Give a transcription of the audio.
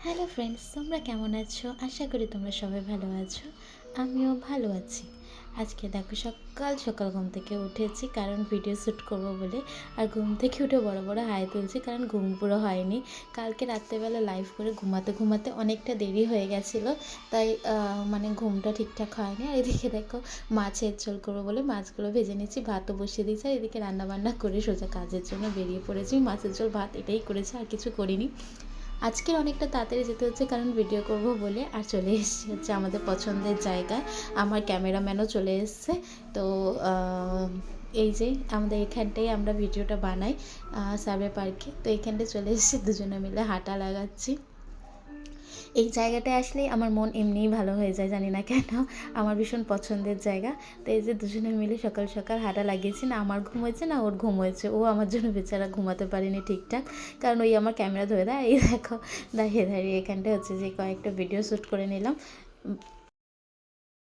Hello friends, তোমরা কেমন আছো? আশা করি তোমরা সবাই ভালো আছো। আমিও ভালো আছি। আজকে দেখো সকাল সকাল ঘুম থেকে উঠেছি, কারণ ভিডিও শ্যুট করবো বলে। আর ঘুম থেকে উঠে বড় বড় হাই তুলছি, কারণ ঘুম পুরো হয়নি। কালকে রাত্রেবেলা লাইভ করে ঘুমাতে ঘুমাতে অনেকটা দেরি হয়ে গেছিলো, তাই মানে ঘুমটা ঠিকঠাক হয়নি। আর এদিকে দেখো মাছের ঝোল করবো বলে মাছগুলো ভেজে নিচ্ছি, ভাতও বসিয়ে দিয়েছি। আর এদিকে রান্নাবান্না করে সোজা কাজের জন্য বেরিয়ে পড়েছি। মাছের ঝোল ভাত এটাই করেছি, আর কিছু করিনি। আজকের অনেকটা তাড়াতাড়ি যেতে হচ্ছে, কারণ ভিডিও করব বলে। আর চলে এসেছি হচ্ছে আমাদের পছন্দের জায়গায়। আমার ক্যামেরাম্যানও চলে এসছে। তো এই যে আমাদের এখানটাই আমরা ভিডিওটা বানাই, সার্ভে পার্কে। তো এইখানটায় চলে এসেছি, দুজনে মিলে হাঁটা লাগাচ্ছি। এই জায়গাটায় আসলেই আমার মন এমনিই ভালো হয়ে যায়, জানি না কেন। আমার ভীষণ পছন্দের জায়গা। তো এই যে দুজনে মিলে সকাল সকাল হাঁটা লাগিয়েছি। না আমার ঘুম হয়েছে না ওর ঘুম হয়েছে। ও আমার জন্য বেচারা ঘুমাতে পারেনি ঠিকঠাক, কারণ ওই আমার ক্যামেরা ধরে দেয়। এই দেখো দাঁড়িয়ে দাঁড়িয়ে এখানটা হচ্ছে যে কয়েকটা ভিডিও শ্যুট করে নিলাম।